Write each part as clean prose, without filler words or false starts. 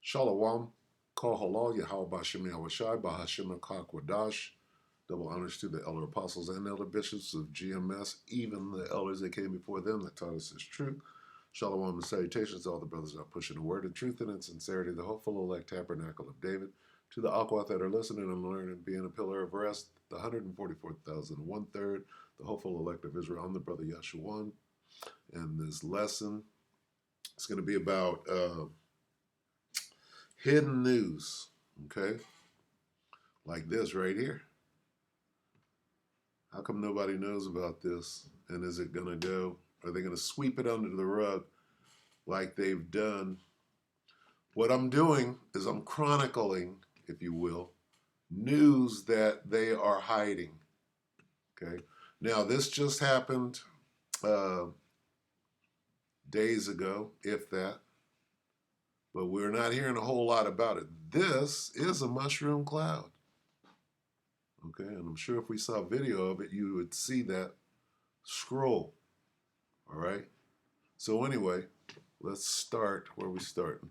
Shalom, Kol Halal, Yahweh Bashem Yahushai, Bahashim Kakwadash. Double honors to the elder apostles and elder bishops of GMS, even the elders that came before them that taught us this truth. Shalom and salutations to all the brothers that are pushing the word of truth and in sincerity, the hopeful elect tabernacle of David. To the Aquath that are listening and learning, being a pillar of rest, the 144,000 the hopeful elect of Israel. I'm the brother Yeshuan. And this lesson is going to be about hidden news, okay? Like this right here. How come nobody knows about this? And is it going to go? Are they going to sweep it under the rug like they've done? What I'm doing is I'm chronicling, if you will, news that they are hiding, okay? Now, this just happened days ago, if that, but we're not hearing a whole lot about it. This is a mushroom cloud. Okay, and I'm sure if we saw video of it, you would see that scroll. All right. So anyway, let's start where we starting.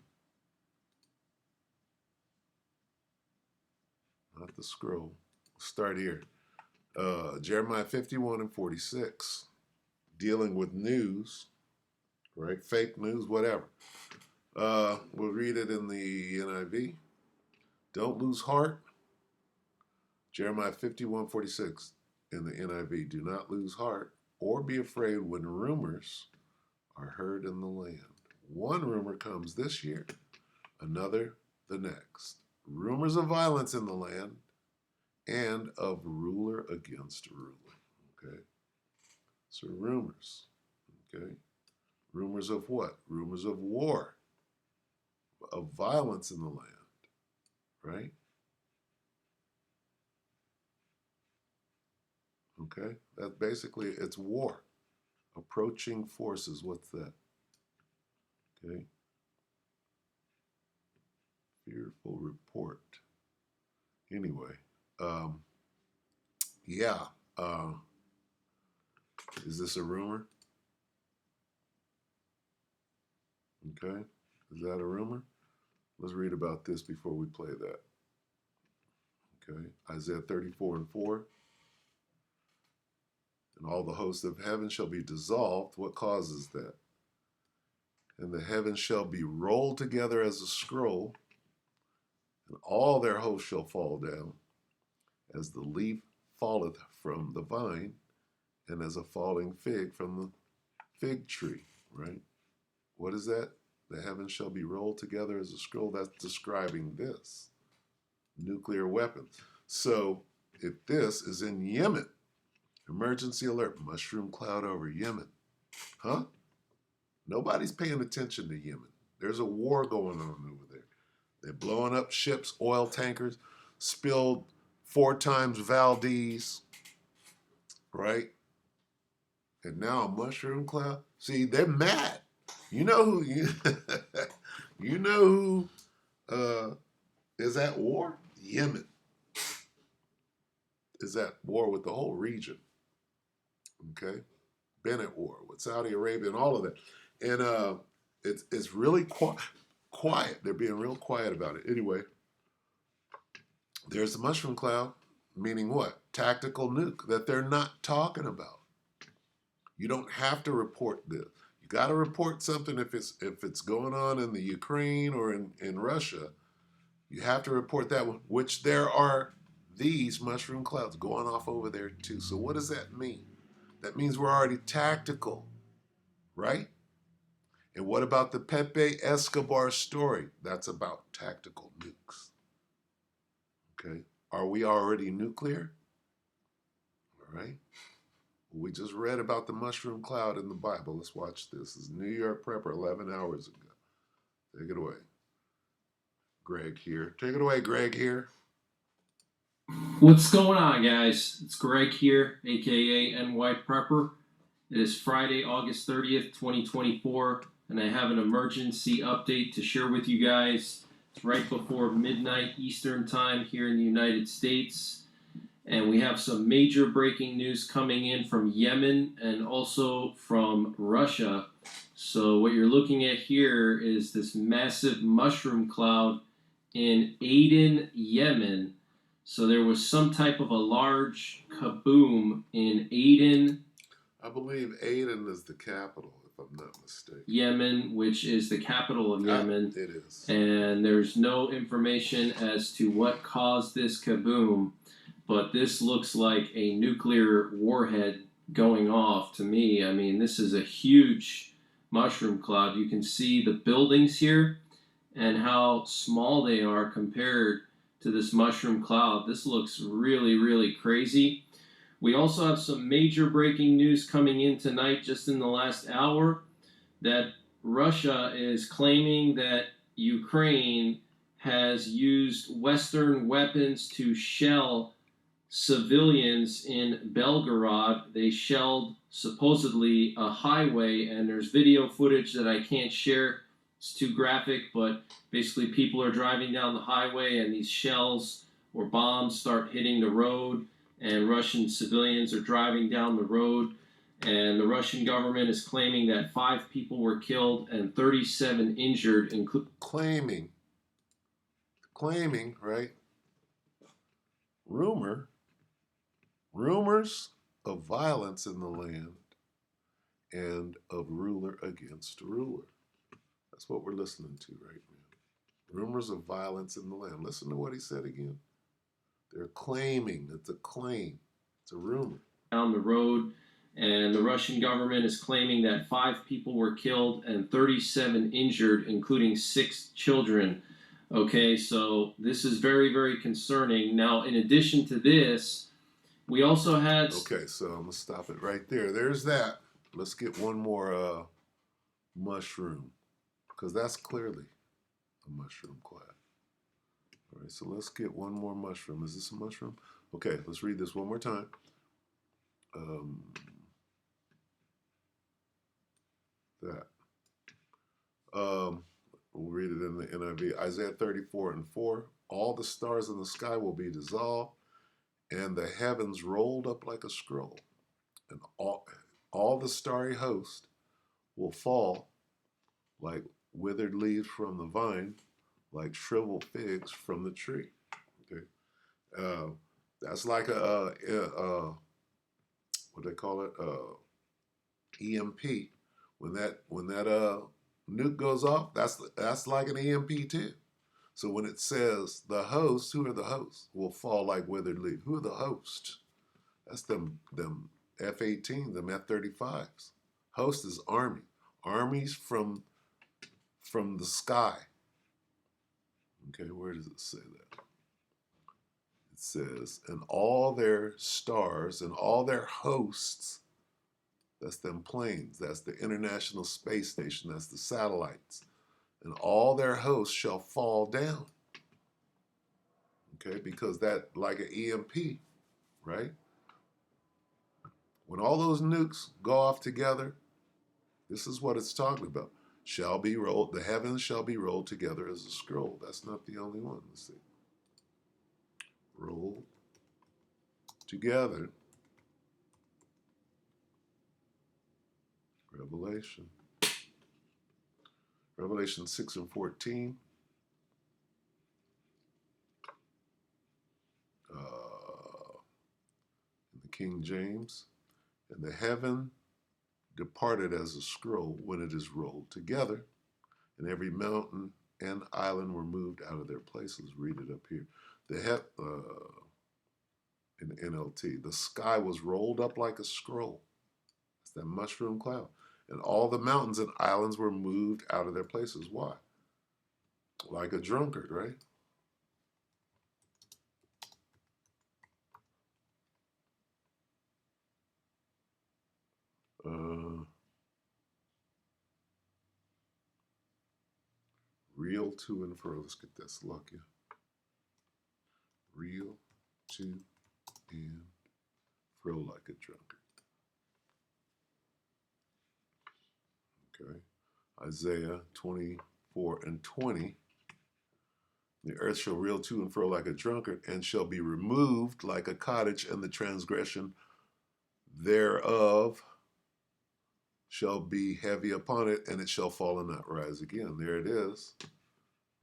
Not the scroll. Start here. Jeremiah 51 and 46, dealing with news, right? Fake news, whatever. We'll read it in the NIV. Don't lose heart. Jeremiah 51:46 in the NIV. Do not lose heart or be afraid when rumors are heard in the land. One rumor comes this year, another the next. Rumors of violence in the land and of ruler against ruler. Okay? So rumors. Okay? Rumors of what? Rumors of war, of violence in the land. Right? Okay? That basically, it's war. Approaching forces. What's that? Okay? Fearful report. Anyway, yeah. Is this a rumor? Okay. Is that a rumor? Let's read about this before we play that. Okay. Isaiah 34 and 4. And all the hosts of heaven shall be dissolved. What causes that? And the heavens shall be rolled together as a scroll, and all their hosts shall fall down, as the leaf falleth from the vine, and as a falling fig from the fig tree, right? What is that? The heavens shall be rolled together as a scroll. That's describing this. Nuclear weapons. So if this is in Yemen, emergency alert, mushroom cloud over Yemen. Huh? Nobody's paying attention to Yemen. There's a war going on over there. They're blowing up ships, oil tankers, spilled 4 times Valdez, right? And now a mushroom cloud. See, they're mad. You know who you know who is at war? Yemen is at war with the whole region. Okay, Bennett war with Saudi Arabia and all of that, and it's really quiet. They're being real quiet about it. Anyway, there's the mushroom cloud, meaning what? Tactical nuke that they're not talking about. You don't have to report this. You got to report something if it's going on in the Ukraine or in Russia. You have to report that one, which there are these mushroom clouds going off over there too. So what does that mean? That means we're already tactical, right? And what about the Pepe Escobar story? That's about tactical nukes. Okay. Are we already nuclear? All right. We just read about the mushroom cloud in the Bible. Let's watch this. This is New York Prepper 11 hours ago. Take it away. Greg here. Take it away, Greg here. What's going on, guys? It's Greg here, aka NY Prepper. It is Friday, August 30th, 2024, and I have an emergency update to share with you guys. It's right before midnight Eastern Time here in the United States, and we have some major breaking news coming in from Yemen and also from Russia. So what you're looking at here is this massive mushroom cloud in Aden, Yemen. So there was some type of a large kaboom in Aden, I believe Aden is the capital, if I'm not mistaken. Yemen, which is the capital of Yemen. It is. And there's no information as to what caused this kaboom, but this looks like a nuclear warhead going off to me. I mean, this is a huge mushroom cloud. You can see the buildings here and how small they are compared to this mushroom cloud. This looks really, really crazy. We also have some major breaking news coming in tonight, just in the last hour, that Russia is claiming that Ukraine has used Western weapons to shell civilians in Belgorod. They shelled supposedly a highway, and there's video footage that I can't share. It's too graphic, but basically people are driving down the highway and these shells or bombs start hitting the road, and Russian civilians are driving down the road, and the Russian government is claiming that 5 people were killed and 37 injured, claiming, right? Rumors of violence in the land and of ruler against ruler. That's what we're listening to right now. Rumors of violence in the land. Listen to what he said again. They're claiming. It's a claim. It's a rumor. Down the road, and the Russian government is claiming that 5 people were killed and 37 injured, including 6 children. Okay, so this is very, very concerning. Now, in addition to this, we also had... Okay, so I'm going to stop it right there. There's that. Let's get one more mushroom, because that's clearly a mushroom cloud. All right, so let's get one more mushroom. Is this a mushroom? Okay, let's read this one more time. We'll read it in the NIV. Isaiah 34:4. All the stars in the sky will be dissolved, and the heavens rolled up like a scroll, and all the starry host will fall like withered leaves from the vine, like shriveled figs from the tree. Okay, that's like what they call it, EMP. When that nuke goes off, that's like an EMP too. So when it says the hosts, who are the hosts? Will fall like withered leaves. Who are the hosts? That's them F-18, them F-35s. Host is army. Armies from the sky. Okay, where does it say that? It says, and all their stars and all their hosts, that's them planes, that's the International Space Station, that's the satellites, and all their hosts shall fall down. Okay, because that, like an EMP, right? When all those nukes go off together, this is what it's talking about. Shall be rolled, the heavens shall be rolled together as a scroll. That's not the only one. Let's see. Rolled together. Revelation 6:14. In the King James. And the heaven departed as a scroll when it is rolled together, and every mountain and island were moved out of their places. Read it up here. In NLT, the sky was rolled up like a scroll. It's that mushroom cloud. And all the mountains and islands were moved out of their places. Why? Like a drunkard, right? Reel to and fro. Let's get that Slovakia. Reel to and fro like a drunkard. Okay. Isaiah 24:20. The earth shall reel to and fro like a drunkard, and shall be removed like a cottage, and the transgression thereof shall be heavy upon it, and it shall fall and not rise again. There it is,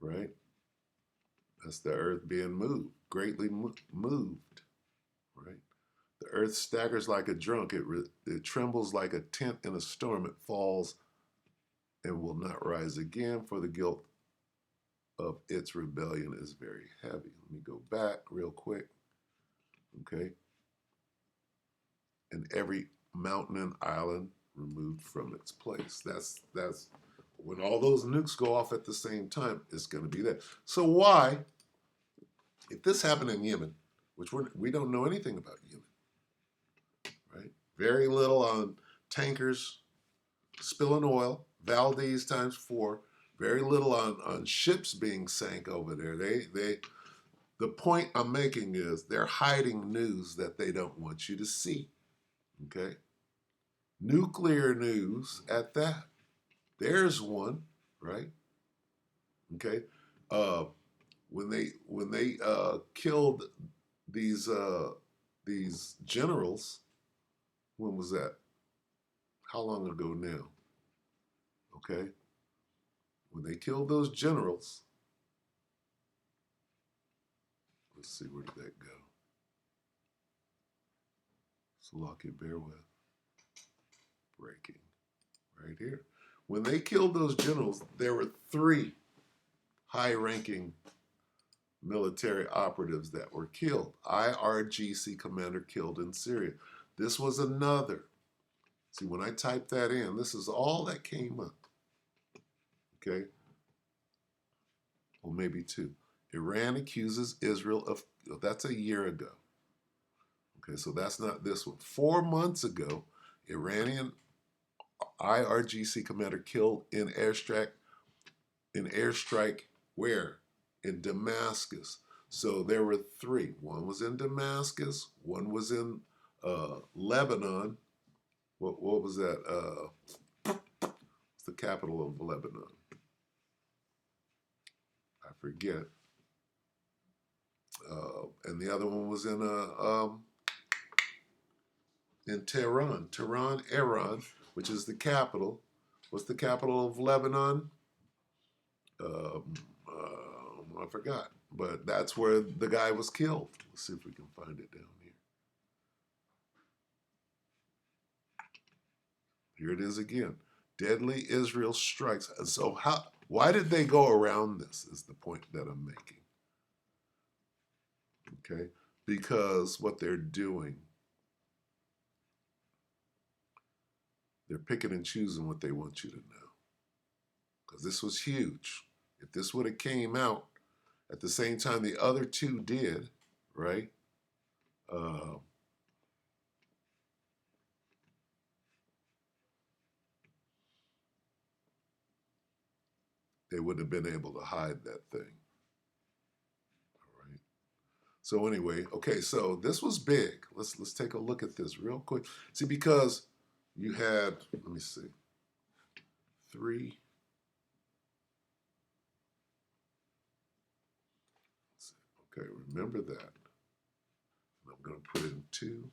right? That's the earth being moved, greatly moved, right? The earth staggers like a drunk. It trembles like a tent in a storm. It falls and will not rise again, for the guilt of its rebellion is very heavy. Let me go back real quick. Okay. And every mountain and island removed from its place. That's when all those nukes go off at the same time, it's going to be that. So why, if this happened in Yemen, which we don't know anything about Yemen, right? Very little on tankers spilling oil, Valdez times 4. Very little on ships being sank over there. The point I'm making is they're hiding news that they don't want you to see. Okay? Nuclear news at that. There's one, right? Okay? When they killed these generals, when was that? How long ago now? Okay? When they killed those generals, let's see, where did that go? Slovakia, bear with. Breaking. Right here. When they killed those generals, there were 3 high-ranking military operatives that were killed. IRGC commander killed in Syria. This was another. See, when I typed that in, this is all that came up. Okay? Well, maybe 2. Iran accuses Israel of, that's a year ago. Okay, so that's not this one. 4 months ago, Iranian IRGC commander killed in airstrike where? In Damascus. So there were 3. One was in Damascus. One was in Lebanon. What was that? It's the capital of Lebanon. I forget. And the other one was in Tehran, Iran, which is the capital. What's the capital of Lebanon? I forgot. But that's where the guy was killed. Let's see if we can find it down here. Here it is again. Deadly Israel strikes. So why did they go around this is the point that I'm making. Okay? Because what they're doing, they're picking and choosing what they want you to know. Because this was huge. If this would have came out at the same time the other 2 did, right? They wouldn't have been able to hide that thing. All right. So anyway, okay, so this was big. Let's take a look at this real quick. See, because you had, let me see, 3. Okay, remember that. I'm going to put in 2.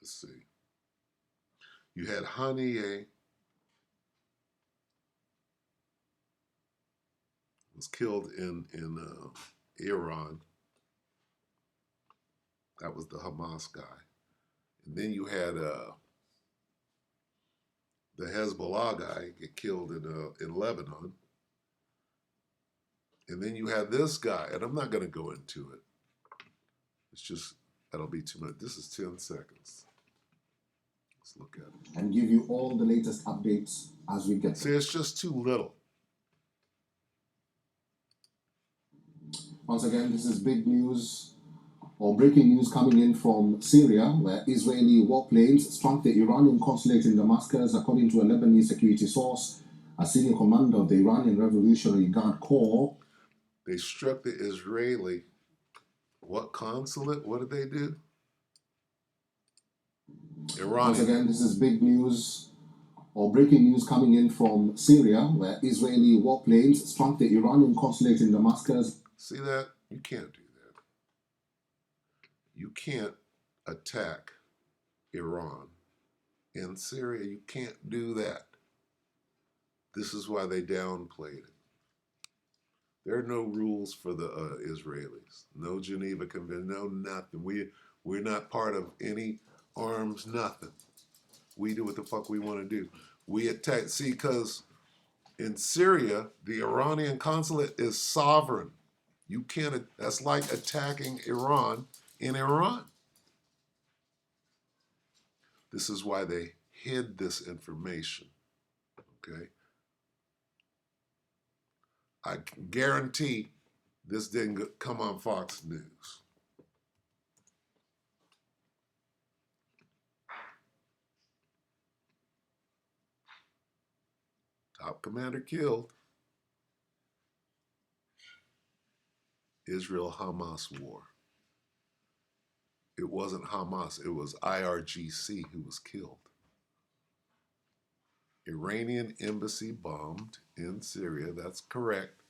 Let's see. You had Haniyeh was killed in Iran. That was the Hamas guy. And then you had the Hezbollah guy get killed in Lebanon. And then you had this guy, and I'm not going to go into it. It's just, that'll be too much. This is 10 seconds. Let's look at it. And give you all the latest updates as we get them. See, it's just too little. Once again, this is big news or breaking news coming in from Syria, where Israeli warplanes struck the Iranian consulate in Damascus, according to a Lebanese security source. A senior commander of the Iranian Revolutionary Guard Corps. They struck the Israeli, what consulate? What did they do? Iranian. Once again, this is big news or breaking news coming in from Syria, where Israeli warplanes struck the Iranian consulate in Damascus. See that? You can't do that. You can't attack Iran in Syria. You can't do that. This is why they downplayed it. There are no rules for the Israelis. No Geneva Convention, no nothing. We're not part of any arms, nothing. We do what the fuck we want to do. We attack, see, because in Syria, the Iranian consulate is sovereign. You can't, that's like attacking Iran in Iran. This is why they hid this information, okay? I guarantee this didn't come on Fox News. Top commander killed. Israel-Hamas war. It wasn't Hamas, it was IRGC who was killed. Iranian embassy bombed in Syria, that's correct.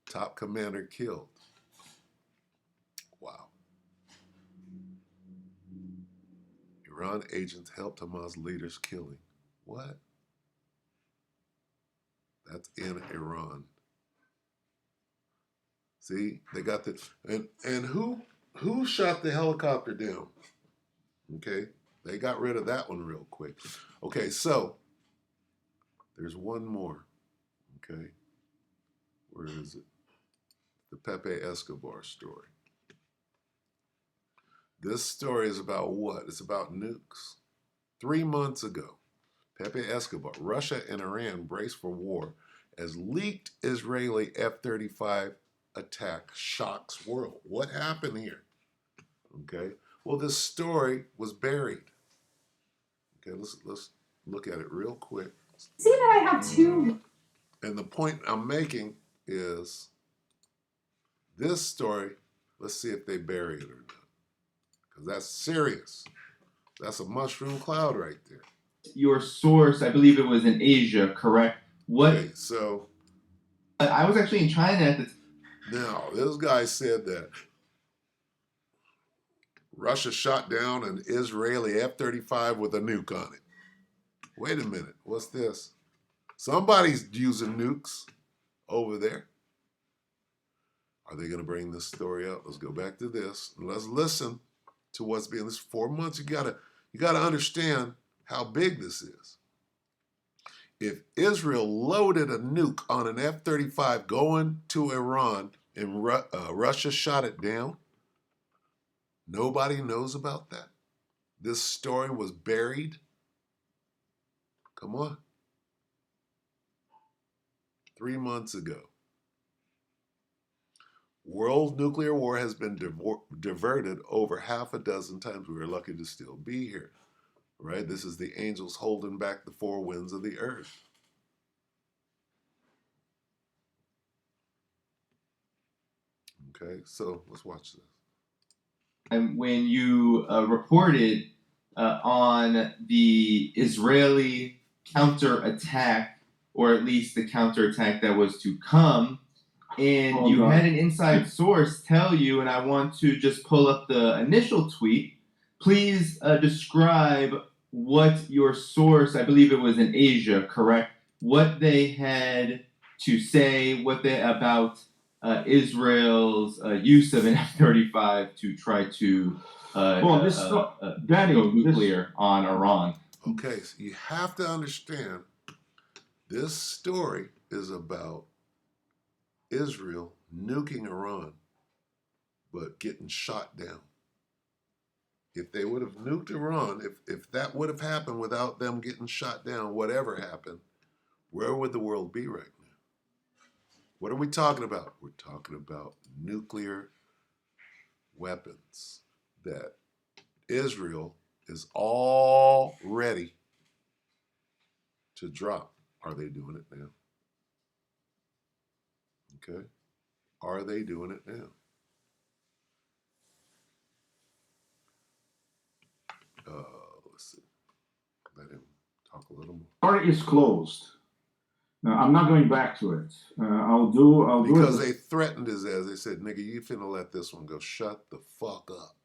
Top commander killed. Wow. Iran agents helped Hamas leaders killing. What? That's in Iran. See, they got the and who shot the helicopter down? Okay, they got rid of that one real quick. Okay, so there's one more. Okay, where is it? The Pepe Escobar story. This story is about what? It's about nukes. 3 months ago, Pepe Escobar, Russia and Iran brace for war as leaked Israeli F-35 attack shocks world. What happened here? Okay. Well, this story was buried. Okay, let's look at it real quick. See that I have two. And the point I'm making is this story, let's see if they bury it or not. Because that's serious. That's a mushroom cloud right there. Your source, I believe it was in Asia, correct? What? Okay, so I was actually in China at the time. now this guy said that Russia shot down an Israeli F-35 with a nuke on it. Wait a minute, what's this? Somebody's using nukes over there. Are they going to bring this story up? Let's go back to this. Let's listen to what's being this 4 months. You gotta understand how big this is. If Israel loaded a nuke on an F-35 going to Iran and Russia shot it down, nobody knows about that. This story was buried. Come on. 3 months ago. World nuclear war has been diverted over half a dozen times. We are lucky to still be here, right? This is the angels holding back the four winds of the earth. Okay, so let's watch this. And when you reported on the Israeli counterattack, or at least the counterattack that was to come, and you had an inside source tell you, and I want to just pull up the initial tweet. Please describe what your source, I believe it was in Asia, correct? What they had to say, about Israel's use of an F-35 to try to Danny, go nuclear on Iran. Okay, so you have to understand this story is about Israel nuking Iran, but getting shot down. If they would have nuked Iran, if that would have happened without them getting shot down, whatever happened, where would the world be right now? What are we talking about? We're talking about nuclear weapons that Israel is all ready to drop. Are they doing it now? Okay. Are they doing it now? Let's see. Let him talk a little more. story is closed. I'm not going back to it. I'll do Because it. they threatened his ass. They said, nigga, you finna let this one go. Shut the fuck up.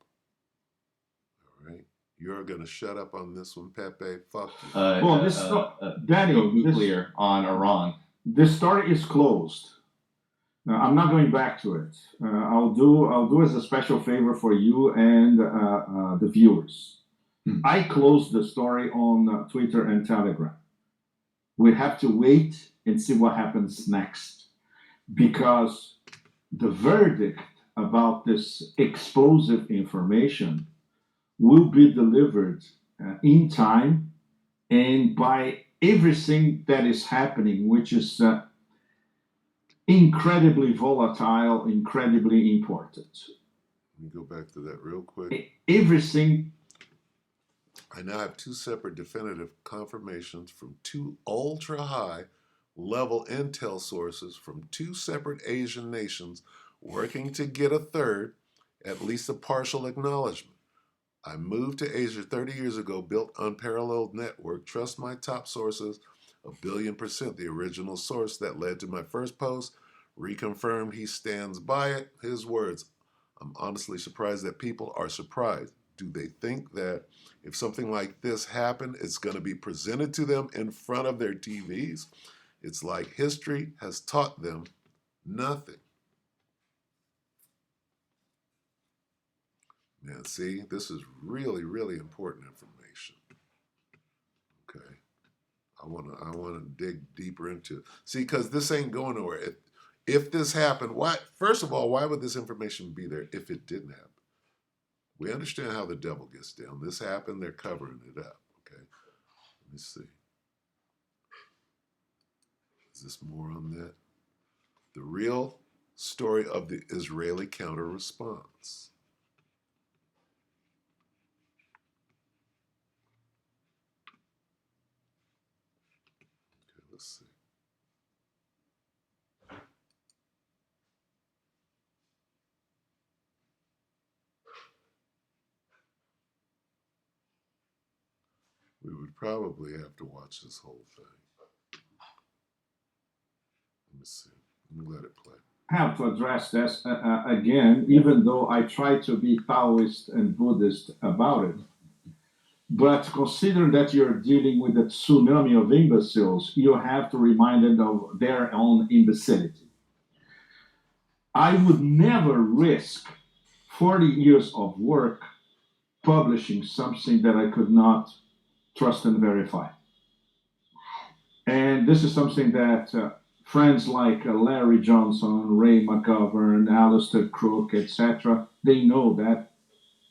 All right? You're gonna shut up on this one, Pepe. Fuck you. Well, this Danny, go nuclear on Iran. this story is closed. I'm not going back to it. I'll do as a special favor for you and the viewers. I closed the story on Twitter and Telegram. We have to wait and see what happens next, because the verdict about this explosive information will be delivered in time and by everything that is happening, which is incredibly volatile, incredibly important. Let me go back to that real quick. Everything. I now have two separate definitive confirmations from two ultra high level intel sources from two separate Asian nations working to get a third, at least a partial acknowledgement. I moved to Asia 30 years ago, built unparalleled network, trust my top sources 1,000,000,000%. The original source that led to my first post reconfirmed he stands by it. His words. I'm honestly surprised that people are surprised. Do they think that if something like this happened, it's going to be presented to them in front of their TVs? It's like history has taught them nothing. Man, see, this is really, really important information. Okay. I wanna dig deeper into it. See, because this ain't going nowhere. If this happened, first of all, why would this information be there if it didn't happen? We understand how the devil gets down. This happened, they're covering it up. Okay. Let me see. Is this more on that? The real story of the Israeli counter response. Okay, let's see. We would probably have to watch this whole thing. Let me see. Let me let it play. Have to address this again, even though I try to be Taoist and Buddhist about it. But considering that you're dealing with a tsunami of imbeciles, you have to remind them of their own imbecility. I would never risk 40 years of work publishing something that I could not trust and verify. And this is something that friends like Larry Johnson, Ray McGovern, Alistair Crook, etc., they know that.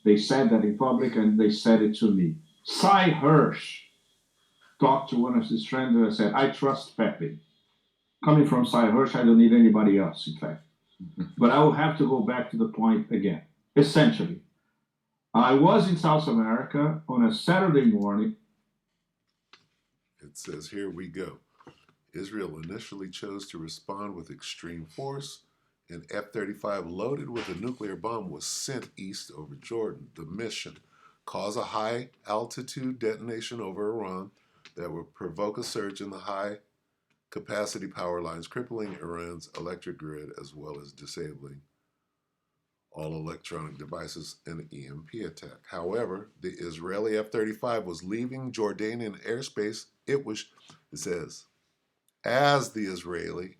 They said that in public and they said it to me. Cy Hirsch talked to one of his friends and said, I trust Pepe. Coming from Cy Hirsch, I don't need anybody else, in fact. But I will have to go back to the point again. Essentially, I was in South America on a Saturday morning. It says, here we go. Israel initially chose to respond with extreme force. An F-35 loaded with a nuclear bomb was sent east over Jordan. The mission: cause a high-altitude detonation over Iran that would provoke a surge in the high-capacity power lines, crippling Iran's electric grid, as well as disabling all electronic devices in an EMP attack. However, the Israeli F-35 was leaving Jordanian airspace. It says, as the Israeli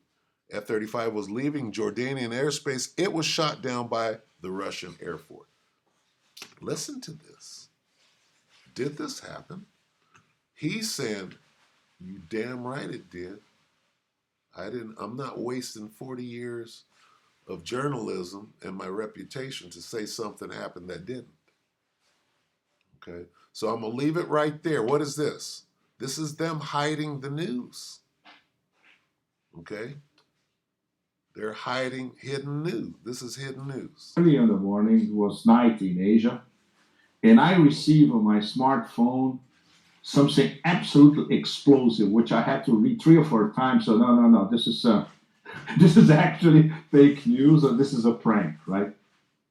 F-35 was leaving Jordanian airspace, it was shot down by the Russian Air Force. Listen to this. Did this happen? He's saying, you damn right it did. I'm not wasting 40 years of journalism and my reputation to say something happened that didn't. Okay, so I'm gonna leave it right there. What is this? This is them hiding the news. Okay, they're hiding hidden news. This is hidden news. Early in the morning, it was night in Asia, and I received on my smartphone something absolutely explosive, which I had to read 3 or 4 times. So no, this is actually fake news, or this is a prank, right?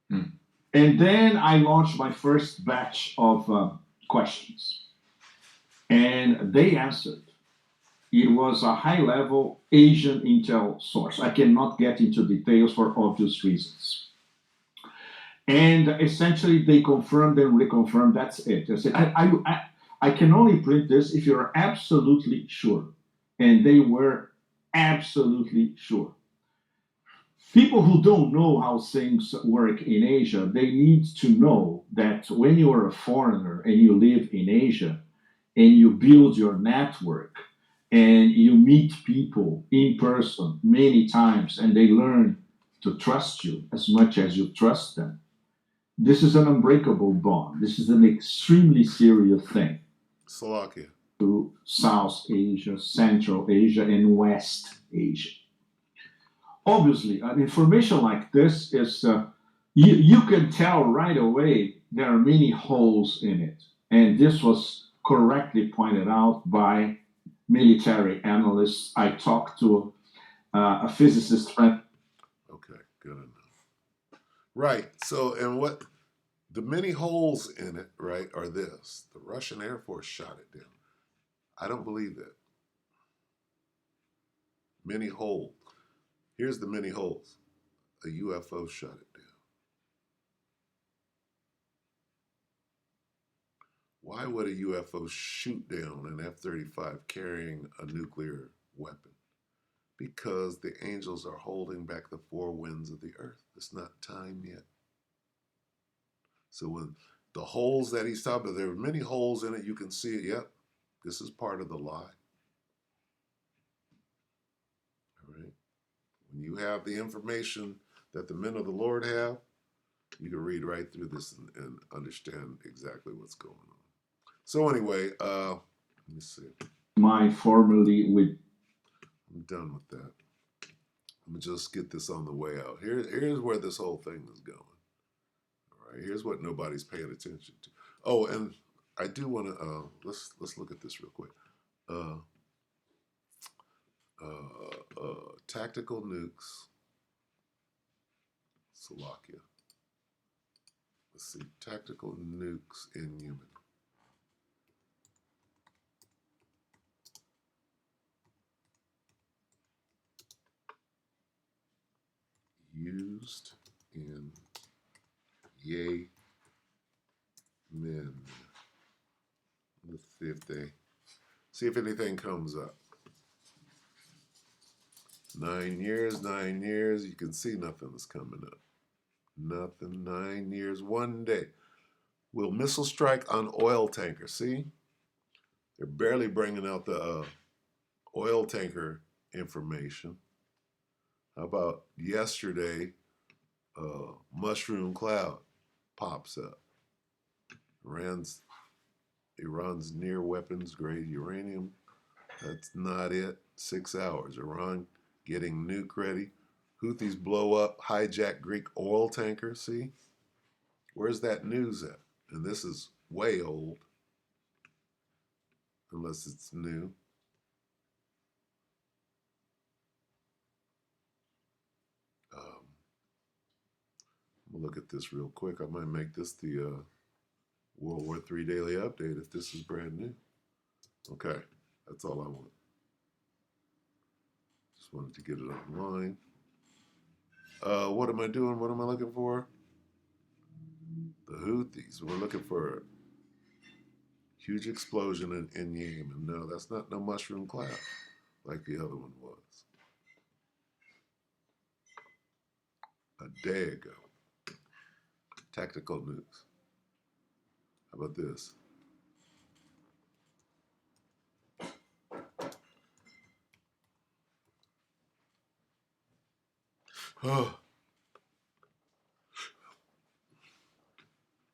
And then I launched my first batch of questions, and they answered. It was a high-level Asian intel source. I cannot get into details for obvious reasons. And essentially, they confirmed and reconfirmed. That's it. I said, I can only print this if you're absolutely sure. And they were absolutely sure. People who don't know how things work in Asia, they need to know that when you are a foreigner and you live in Asia and you build your network and you meet people in person many times and they learn to trust you as much as you trust them, this is an unbreakable bond. This is an extremely serious thing Slovakia. to South Asia, Central Asia, and West Asia. Obviously, an information like this is, you can tell right away there are many holes in it. And this was correctly pointed out by military analysts. I talked to a physicist friend. Okay, good enough. Right. So, and what the many holes in it, right, are this: the Russian Air Force shot it down. I don't believe that. Many holes. Here's the many holes. A UFO shot it down. Why would a UFO shoot down an F-35 carrying a nuclear weapon? Because the angels are holding back the four winds of the earth. It's not time yet. So when the holes that he's talking about, there are many holes in it. You can see it. Yep, this is part of the lie. All right. When you have the information that the men of the Lord have, you can read right through this and understand exactly what's going on. So anyway, let me see. I'm done with that. I'm gonna just get this on the way out. Here's where this whole thing is going. All right, here's what nobody's paying attention to. Oh, and I do want to let's look at this real quick. Tactical nukes, Slovakia. Let's see, tactical nukes in Yemen. Used in Yemen. Let's see if anything comes up. 9 years, 9 years. You can see nothing is coming up. Nothing. 9 years, 1 day. Will missile strike on oil tanker? See, they're barely bringing out the oil tanker information. How about yesterday? Mushroom cloud pops up. Iran's near weapons grade uranium. That's not it. 6 hours. Iran getting nuke ready. Houthis blow up, hijack Greek oil tanker. See? Where's that news at? And this is way old. Unless it's new. We'll look at this real quick. I might make this the World War III daily update if this is brand new. Okay, that's all I want. Just wanted to get it online. What am I doing? What am I looking for? The Houthis. We're looking for a huge explosion in Yemen. No, that's not no mushroom cloud like the other one was. A day ago. Tactical nukes. How about this? Oh.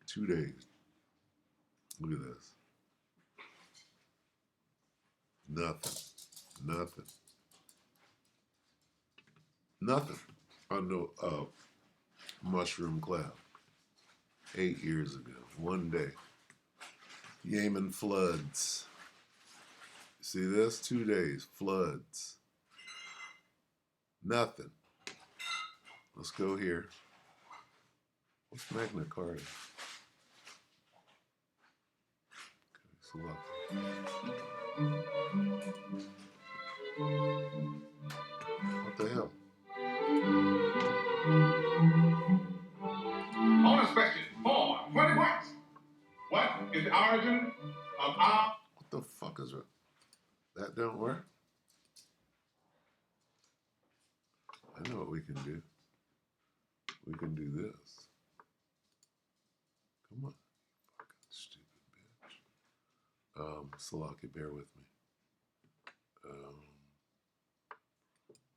2 days. Look at this. Nothing. Nothing on no mushroom cloud. 8 years ago, 1 day. Yemen floods. See this? 2 days, floods. Nothing. Let's go here. What's Magna Carta? Okay, what the hell? I want to don't work? I know what we can do. We can do this. Come on. Fucking stupid bitch. Salaki, bear with me.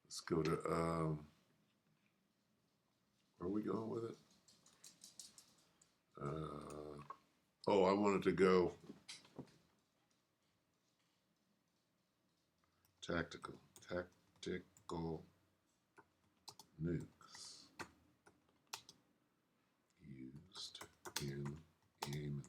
Let's go to, where are we going with it? Oh, I wanted to go tactical nukes used in Yemen.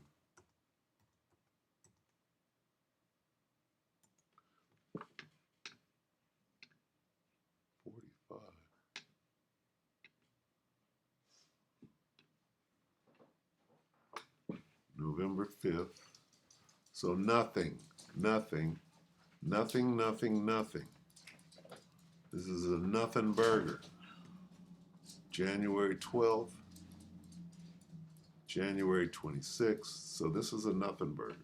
November 5th. So nothing. This is a nothing burger. January 12th, January 26th. So this is a nothing burger.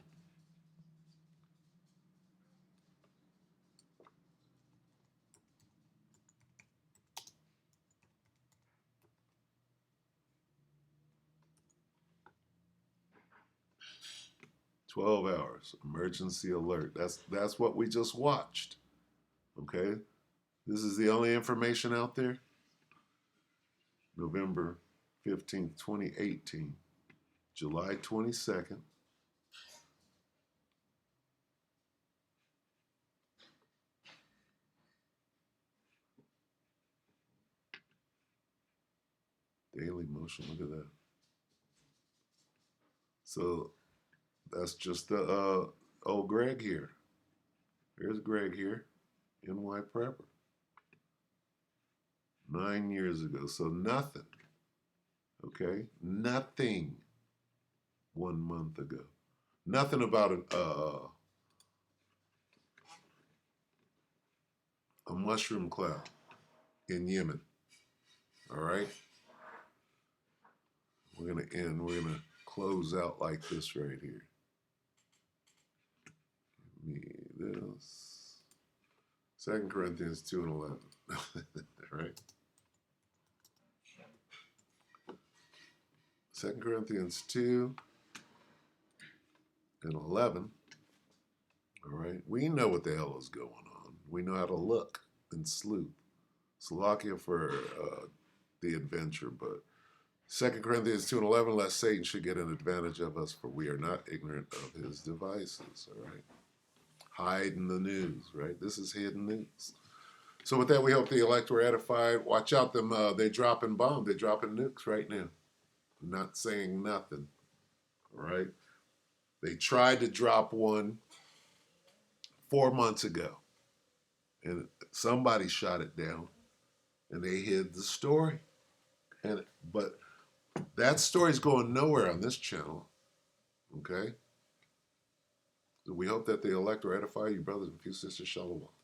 $12 emergency alert. That's what we just watched. Okay, this is the only information out there. November 15th, 2018, July 22nd. Daily Motion, look at that. So that's just the old Greg here. There's Greg here, NY Prepper. 9 years ago, so nothing. Okay, nothing 1 month ago. Nothing about a mushroom cloud in Yemen. All right, we're gonna close out like this right here. Give me this. 2 Corinthians 2 and 11. Right? 2 Corinthians 2 and 11. All right. We know what the hell is going on. We know how to look and sleuth. Salakia for the adventure, but 2 Corinthians 2 and 11, lest Satan should get an advantage of us, for we are not ignorant of his devices. All right. Hiding the news, right? This is hidden news. So with that, we hope the elect were edified. Watch out, them they dropping bombs, they dropping nukes right now. Not saying nothing. All right. They tried to drop one 4 months ago, and somebody shot it down, and they hid the story. But that story's going nowhere on this channel. Okay. So we hope that the elect will edify you, brothers and few sisters. Shalom.